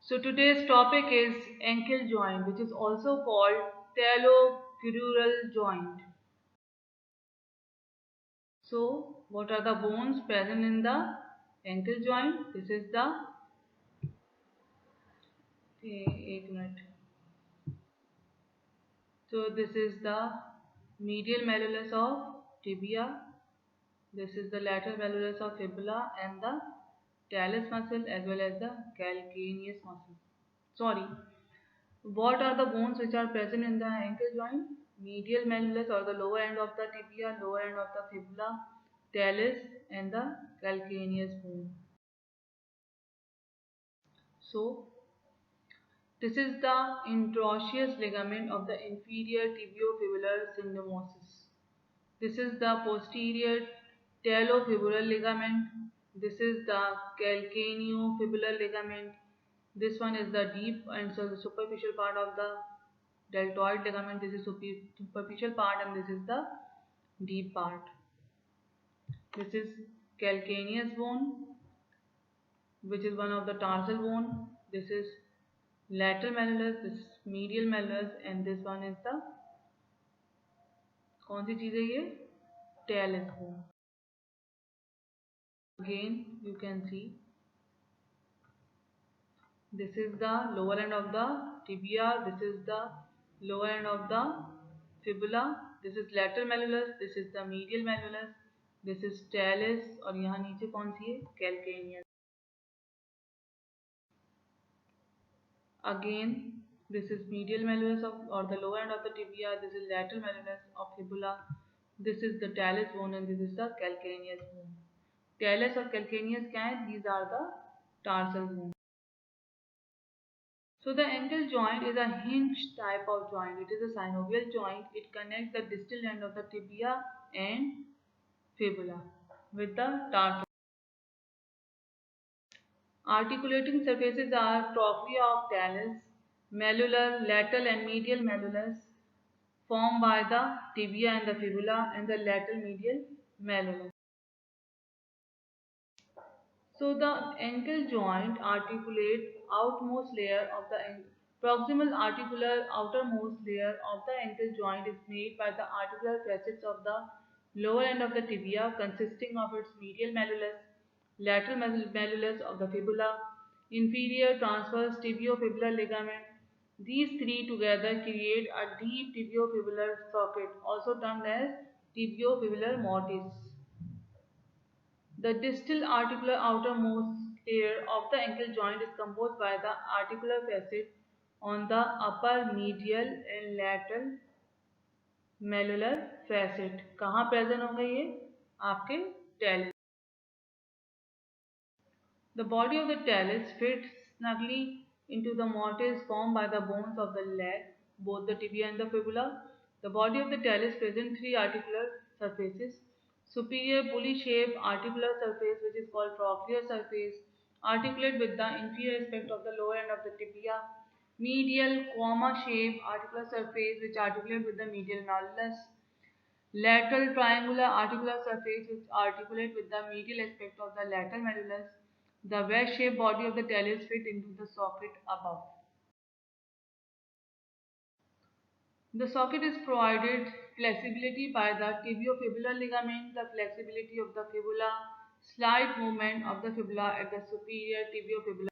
So today's topic is ankle joint, which is also called talocrural joint. So what are the bones present in the ankle joint? This is the एक minute. So this is the medial malleolus of tibia. This is the lateral malleolus of fibula and the talus muscle as well as the calcaneus muscle. Sorry. What are the bones which are present in the ankle joint? Medial malleolus or the lower end of the tibia, lower end of the fibula, talus and the calcaneus bone. So, this is the interosseous ligament of the inferior tibiofibular syndesmosis. This is the posterior talofibular ligament. This is the calcaneofibular ligament. This one is the deep and so the superficial part of the deltoid ligament. This is superficial part and this is the deep part. This is calcaneus bone, which is one of the tarsal bone. This is lateral malleolus, this is medial malleolus and this one is the कौन सी चीज है ये talus bone. Again you can see this is the lower end of the tibia, this is the lower end of the fibula, this is lateral malleolus, this is the medial malleolus, this is talus और यहाँ नीचे कौन सी है calcaneus. Again this is medial malleolus of or the lower end of the tibia, this is lateral malleolus of fibula, this is the talus bone and this is the calcaneus bone. Talus और calcaneus क्या है? These are the tarsal bone. So the ankle joint is a hinge type of joint. It is a synovial joint. It connects the distal end of the tibia and fibula with the tarsal. Articulating surfaces are trochlea of talus, malleolar, lateral and medial malleolus formed by the tibia and the fibula and the lateral medial malleolus. So the ankle joint articulate outmost layer of the proximal articular outermost layer of the ankle joint is made by the articular facets of the lower end of the tibia consisting of its medial malleolus, lateral malleolus of the fibula, inferior transverse tibiofibular ligament. These three together create a deep tibiofibular socket, also termed as tibiofibular mortise. The distal articular outermost layer of the ankle joint is composed by the articular facet on the upper medial and lateral malleolar facet. कहाँ present होंगे ये? आपके talus. The body of the talus fits snugly into the mortise formed by the bones of the leg, both the tibia and the fibula. The body of the talus presents three articular surfaces. Superior pulley-shaped articular surface, which is called trochlear surface, articulate with the inferior aspect of the lower end of the tibia. Medial comma-shaped articular surface, which articulate with the medial malleolus. Lateral triangular articular surface, which articulate with the medial aspect of the lateral malleolus. The wedge-shaped body of the talus fit into the socket above. The socket is provided flexibility by the tibiofibular ligament, the flexibility of the fibula, slight movement of the fibula at the superior tibiofibular.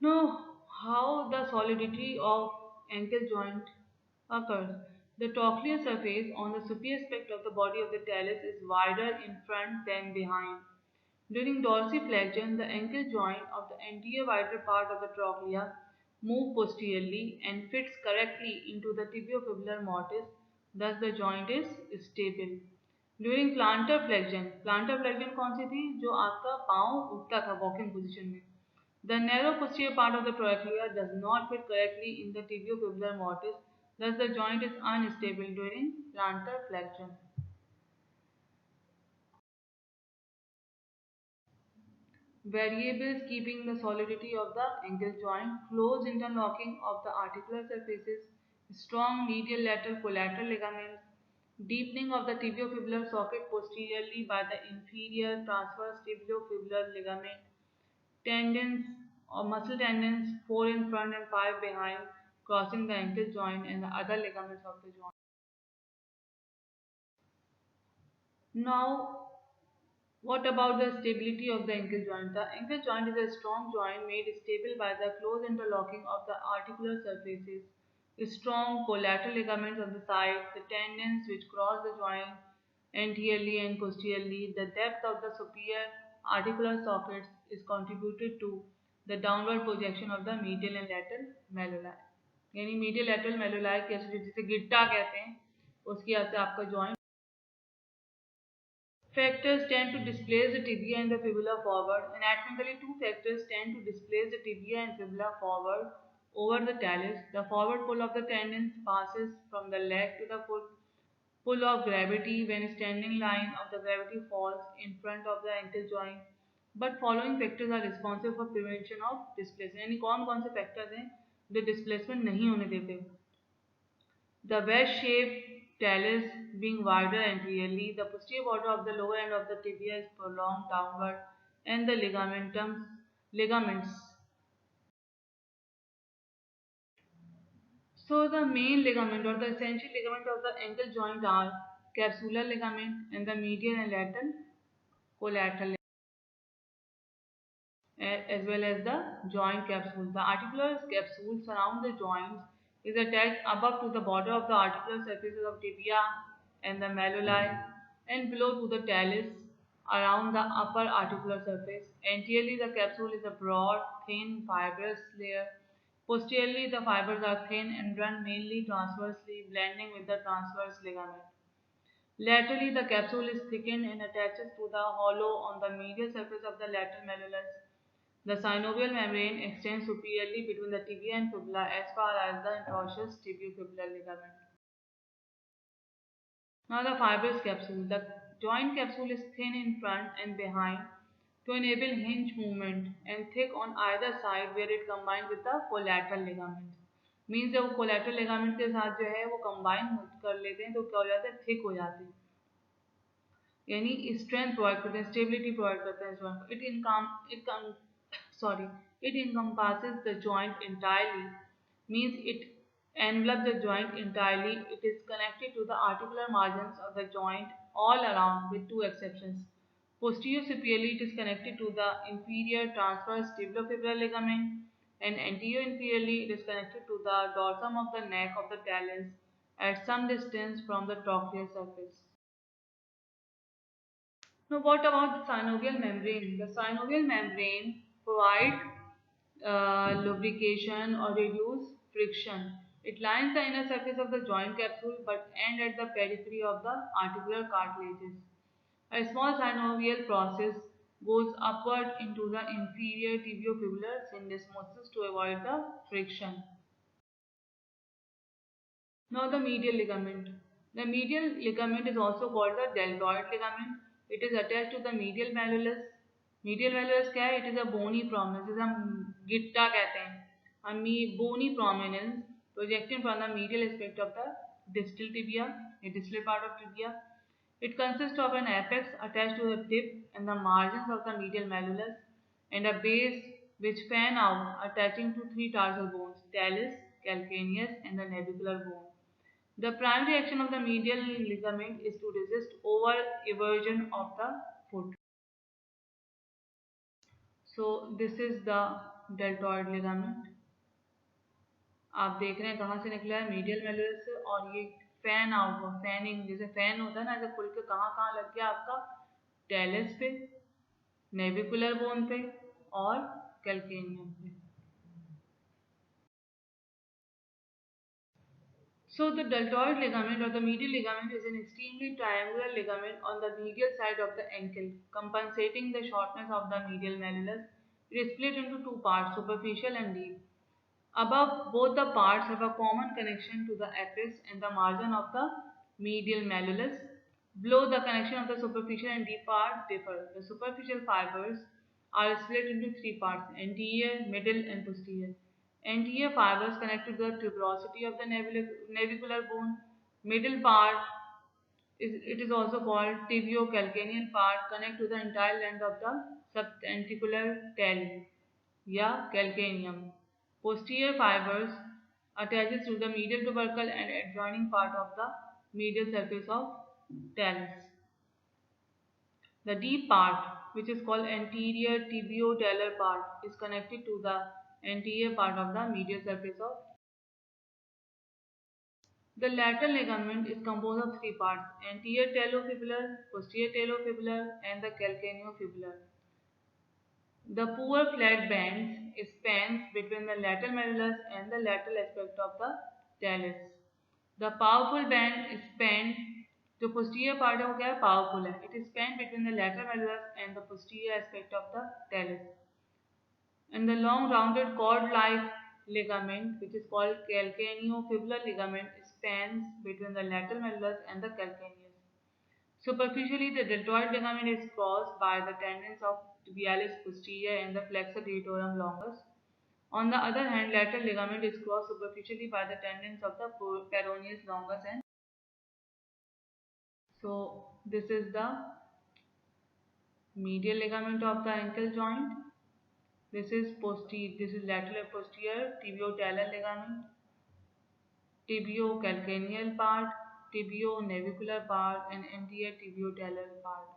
Now, how the solidity of ankle joint occurs. The trochlear surface on the superior aspect of the body of the talus is wider in front than behind. During dorsiflexion, the ankle joint of the anterior wider part of the trochlea move posteriorly and fits correctly into the tibiofibular mortise, thus the joint is stable. During plantar flexion कौन सी थी जो आपका पाँव उठता था walking position में. The narrow posterior part of the trochlea does not fit correctly in the tibiofibular mortise, thus the joint is unstable during plantar flexion. Variables keeping the solidity of the ankle joint: close interlocking of the articular surfaces, strong medial lateral collateral ligaments, deepening of the tibiofibular socket posteriorly by the inferior transverse tibiofibular ligament, tendons or muscle tendons, 4 in front and 5 behind, crossing the ankle joint and the other ligaments of the joint. Now, what about the stability of the ankle joint? The ankle joint is a strong joint made stable by the close interlocking of the articular surfaces. Strong collateral ligaments on the sides, the tendons which cross the joint anteriorly and posteriorly, the depth of the superior articular sockets is contributed to the downward projection of the medial and lateral malleoli. यानी medial lateral malleoli जिसे गिट्टा कहते हैं उसकी वजह से आपका joint factors tend to displace the tibia and the fibula forward. Anatomically, two factors tend to displace the tibia and fibula forward over the talus. The forward pull of the tendons passes from the leg to the foot. Pull of gravity when standing line of the gravity falls in front of the ankle joint. But following factors are responsible for prevention of displacement. यानी कौन कौन से factors हैं जो displacement नहीं होने देते? The wedge-shaped talus being wider anteriorly, the posterior border of the lower end of the tibia is prolonged downward, and the ligaments. So the main ligament or the essential ligament of the ankle joint are capsular ligament and the medial and lateral collateral, as well as the joint capsule. The articular capsule surround the joints is attached above to the border of the articular surfaces of tibia and the malleoli and below to the talus around the upper articular surface. Anteriorly, the capsule is a broad, thin, fibrous layer. Posteriorly, the fibers are thin and run mainly transversely, blending with the transverse ligament. Laterally, the capsule is thickened and attaches to the hollow on the medial surface of the lateral malleolus. The synovial membrane extends superiorly between the tibia and fibula as far as the atrocious tibiofibular ligament. Now the fibrous capsule. The joint capsule is thin in front and behind to enable hinge movement and thick on either side where it combines with the collateral ligament. Means जब collateral ligament के साथ जो है वो combine कर लेते हैं तो क्या हो जाता है thick हो जाते हैं यानी strength provide करते हैं stability provide करते हैं joint को it encompasses the joint entirely means it envelops the joint entirely. It is connected to the articular margins of the joint all around with two exceptions. Posterior superiorly it is connected to the inferior transverse tibiofibular ligament and anterior inferiorly it is connected to the dorsum of the neck of the talus at some distance from the trochlear surface. Now, what about the synovial membrane? The synovial membrane provides lubrication or reduce friction. It lines the inner surface of the joint capsule but ends at the periphery of the articular cartilages. A small synovial process goes upward into the inferior tibiofibular syndesmosis to avoid the friction. Now the medial ligament. The medial ligament is also called the deltoid ligament. It is attached to the medial malleolus. Medial malleolus क्या है? It is a bony prominence. जिसे हम गिट्टा कहते हैं. A bony prominence projecting from the medial aspect of the distal tibia, the distal part of tibia. It consists of an apex attached to the tip and the margins of the medial malleolus and a base which fan out attaching to three tarsal bones, talus, calcaneus and the navicular bone. The primary action of the medial ligament is to resist over eversion of the foot. So this is the deltoid ligament. आप देख रहे हैं कहाँ से निकला है medial मेलुलस से और ये फैन आउट हुआ फैनिंग जैसे फैन होता है ना ऐसे खुल के कहाँ कहाँ लग गया आपका टेलस पे नेविकुलर बोन पे और कैल्केनियम पे. So the deltoid ligament or the medial ligament is an extremely triangular ligament on the medial side of the ankle, compensating the shortness of the medial malleolus. It is split into two parts, superficial and deep. Above, both the parts have a common connection to the apex and the margin of the medial malleolus. Below, the connection of the superficial and deep parts differ. The superficial fibers are split into three parts, anterior, middle and posterior. Anterior fibers connect to the tuberosity of the navicular bone. Middle part it is also called tibiocalcaneal part connect to the entire length of the subtentacular tail. या calcaneum. Posterior fibers attaches to the medial tubercle and adjoining part of the medial surface of talus. The deep part, which is called anterior tibio-talar part, is connected to the anterior part of the medial surface of. The lateral ligament is composed of three parts: anterior talofibular, posterior talofibular, and the calcaneofibular. The poor flat band spans between the lateral malleolus and the lateral aspect of the talus. The powerful band spans जो posterior part है वो क्या है powerful है. It is spanned between the lateral malleolus and the posterior aspect of the talus. And the long rounded cord-like ligament, which is called calcaneofibular ligament, spans between the lateral malleolus and the calcaneus. Superficially, the deltoid ligament is crossed by the tendons of tibialis posterior and the flexor digitorum longus. On the other hand, lateral ligament is crossed superficially by the tendons of the peroneus longus. And so, this is the medial ligament of the ankle joint. This is posterior. This is lateral posterior tibio-talar ligament, tibio-calcaneal part, tibio-navicular part, and anterior tibio-talar part.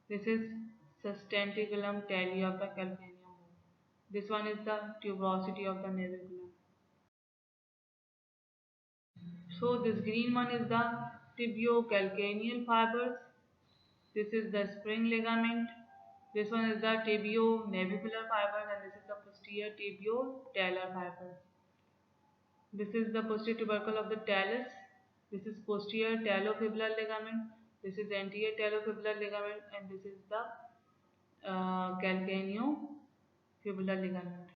This is sustentaculum tali of the calcaneum. This one is the tuberosity of the naviculum. So this green one is the tibiocalcaneal fibers. This is the spring ligament. This one is the tibio-navicular fibers, and this is the posterior tibio-talar fibers. This is the posterior tubercle of the talus. This is posterior talofibular ligament. This is anterior talofibular ligament, and this is the calcaneofibular ligament.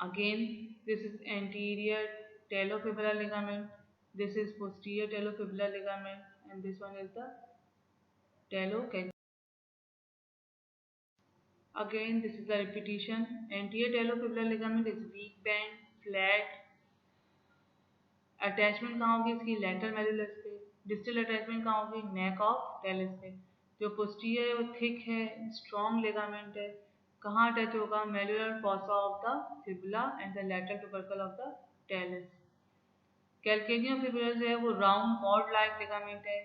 Again, this is anterior talofibular ligament. This is posterior talofibular ligament, and this one is the talocalcaneus. Again, this is the repetition. Anterior talofibular ligament is weak band, flat. Attachment कहाँ होगी इसकी lateral मेडुलस पे. Distal attachment कहाँ होगी neck of tells पे. जो posterior है वो थिक है, स्ट्रॉन्ग लिगामेंट है. कहाँ अटैच होगा malleolar fossa of the fibula and the lateral tubercle of the talus. Calcaneum fibular जो है वो राउंड कॉर्ड लाइक लिगामेंट है.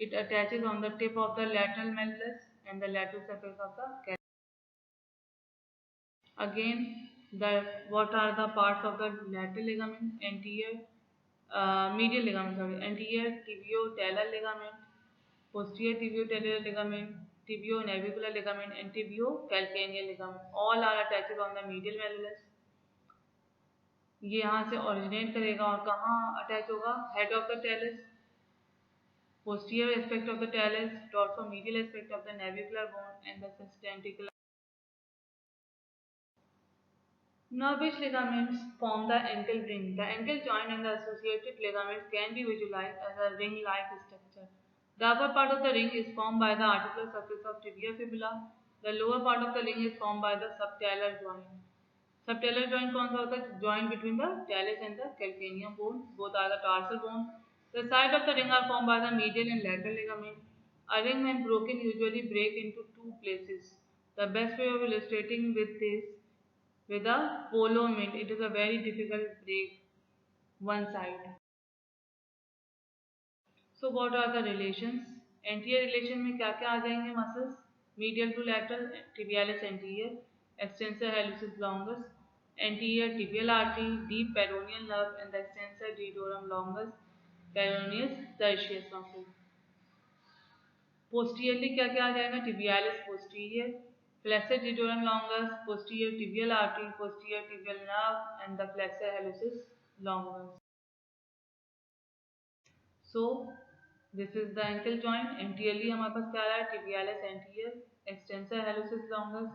It attaches on the tip of the lateral malleolus and the lateral surface of the. Again, what are the parts of the lateral ligament? Anterior, medial ligament, sorry, anterior tibio-talar ligament, posterior tibio-talar ligament, tibio-navicular ligament, and tibio-calcaneal ligament. All are attached on the medial malleolus. ये यहाँ से originate करेगा और कहाँ attach होगा? Head of the talus, posterior aspect of the talus, dorsomedial aspect of the navicular bone, and the sustentacular. Now, which ligaments form the ankle ring? The ankle joint and the associated ligaments can be visualized as a ring-like structure. The upper part of the ring is formed by the articular surface of tibia fibula. The lower part of the ring is formed by the subtalar joint. Subtalar joint कौन सा होता है? Joint between the talus and the calcaneum bone. Both are the tarsal bones. The sides of the ring are formed by the medial and lateral ligament. A ring, when broken, usually break into two places. The best way of illustrating with this with a polo mint, it is a very difficult break one side. So what are the relations? Anterior relation में क्या क्या आ जाएंगे muscles? Medial to lateral, tibialis anterior, extensor hallucis longus, anterior tibial artery, deep peroneal nerve, and the extensor digitorum longus, peroneus tertius muscle. Posteriorly क्या क्या आ जाएगा? Tibialis posterior, flexor digitorum longus, posterior tibial artery, posterior tibial nerve, and the flexor hallucis longus. So this is the ankle joint. Anteriorly हमारे पास क्या आ रहा है? Tibialis anterior, extensor hallucis longus,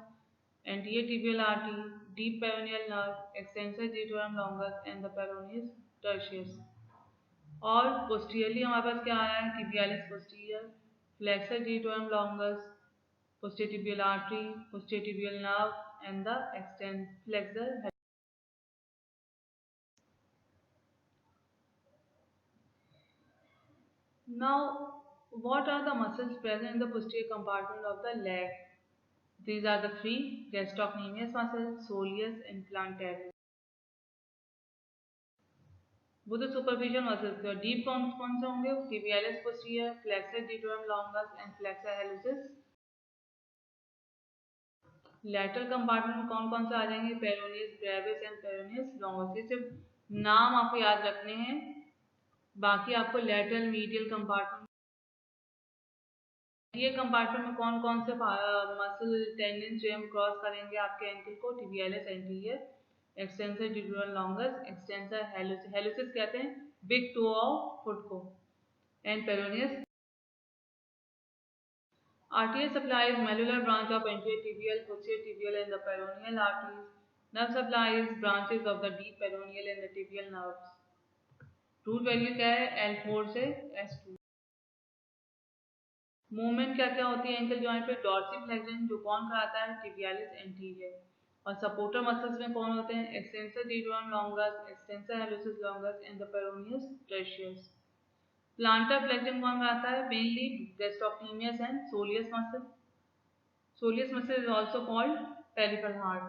anterior tibial artery, deep peroneal nerve, extensor digitorum longus, and the peroneus tertius. और posteriorly हमारे पास क्या आ रहा है? Tibialis posterior, flexor digitorum longus, posterior tibial artery, posterior tibial nerve, and the flexor. Now, what are the muscles present in the posterior compartment of the leg? These are the three: gastrocnemius muscle, soleus, and plantaris. वो तो superficial muscles थे। Deep कौन से होंगे? tibialis posterior, flexor deuterum longus and flexor hallucis। Lateral compartment में कौन कौन से आ जाएंगे? Peroneus Brevis and peroneus longus. ये सिर्फ नाम आपको याद रखने हैं, बाकी आपको लैटरल मीडियल कंपार्टमेंट, ये कंपार्टमेंट में कौन कौन से मसल टेंडन जो हम क्रॉस करेंगे आपके एंकल को? tibialis anterior, extensor deuterum longus, extensor hallucis, hallucis कहते हैं बिग टो ऑफ फुट को, and peroneus. Arterial supplies malleolar branch of anterior tibial, posterior tibial and the peroneal arteries. Nerve supplies branches of the deep peroneal and the tibial nerves. Root value क्या है? L4 से S2। Movement क्या क्या होती है ankle joint पे? Dorsiflexion जो कौन कराता है? tibialis anterior। और सपोर्टर मसल्स में कौन होते हैं? extensor deuterum longus, extensor hallucis longus and the peroneus tertius। Planter flexion कौन कराता है? Mainly gastrocnemius and soleus muscle। Soleus muscle is also called peripheral heart।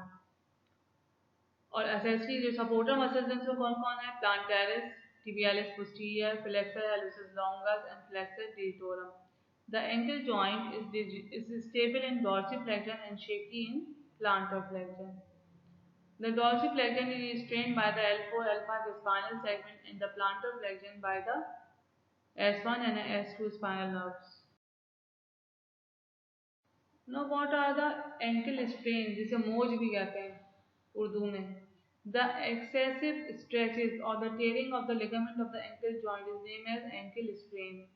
और एसेसरी जो सपोर्टर मसल्स हैं उसमें कौन कौन है? plantaris, tibialis posterior, flexor hallucis longus and flexor deltorum। The ankle joint is stable in dorsiflexion and shaky in plantar flexion। The dorsiflexion is restrained by the L4 L5 spinal segment and the plantar flexion by the S1 and S2 spinal nerves। Now what are the ankle sprains, जिसे मोज भी कहते हैं उर्दू में? The excessive stretches or the tearing of the ligament of the ankle joint is named as ankle sprain।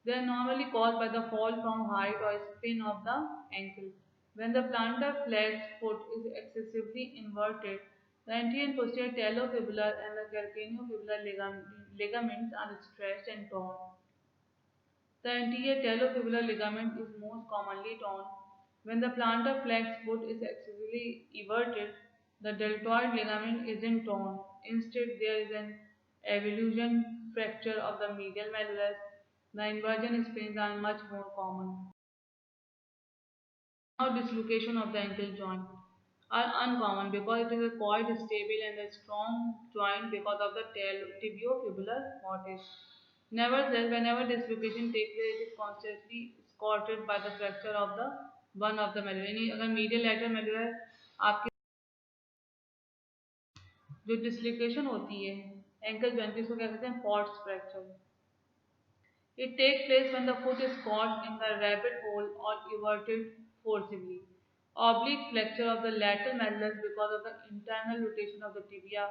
They are normally caused by the fall from height or spin of the ankle। When the plantar flexed foot is excessively inverted, the anterior and posterior talofibular and the calcaneofibular ligaments are stretched and torn। The anterior talofibular ligament is most commonly torn. When the plantar flexed foot is excessively everted, the deltoid ligament isn't torn. Instead, there is an avulsion fracture of the medial malleolus. The inversion sprains are much more common. Now, dislocation of the ankle joint are uncommon because it is quite stable and a strong joint because of the tibiofibular mortise। Nevertheless, whenever dislocation takes place, it is constantly escorted by the fracture of the one of the malleolus। यानी अगर medial lateral malleolus आपकी जो dislocation होती है ankle joint की, इसको क्या कहते हैं? Pots fracture. It takes place when the foot is caught in the rabbit hole or everted forcibly। Oblique flexure of the lateral malleolus because of the internal rotation of the tibia।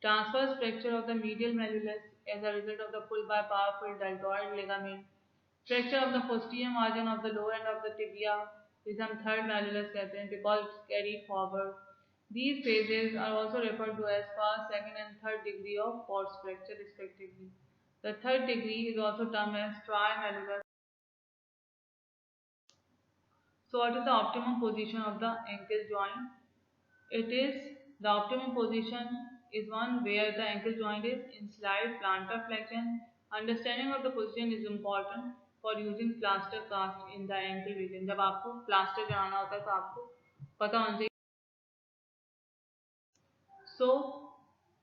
Transverse fracture of the medial malleolus as a result of the pull by powerful deltoid ligament। Fracture of the posterior margin of the lower end of the tibia, जिसे हम third malleolus कहते हैं, because it's carried forward। These phases are also referred to as first, second and third degree of Pott's fracture respectively। The third degree is also termed as trimalleolar। So what is the optimum position of the ankle joint? It is the optimum position is one where the ankle joint is in slight plantar flexion। Understanding of the position is important for using plaster cast in the ankle region। जब आपको plaster लगाना होता है तो आपको पता होना चाहिए। So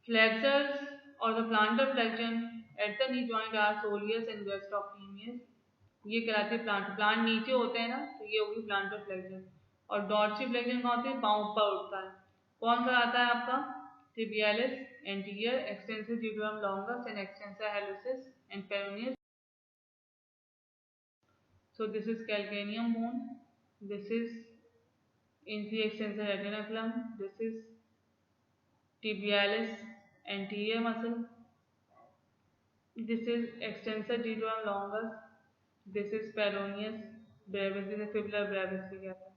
flexors or the plantar flexion at the knee joint are soleus and gastrocnemius। ये कहलाती है प्लांट नीचे होते हैं ना, तो ये होगी प्लांटर फ्लेक्शन। और डॉर्सिफ्लेक्शन कौन होती है? पाँव ऊपर उठता है। कौन कराता है आपका? tibialis anterior, extensor deuterum longus and extensor hallucis and peroneus। So this is calcaneum bone, this is inferior extensor retinaculum, this is tibialis anterior muscle, this is extensor deuterum longus, this is peroneus brevis, this is fibula brevis भी कहते हैं।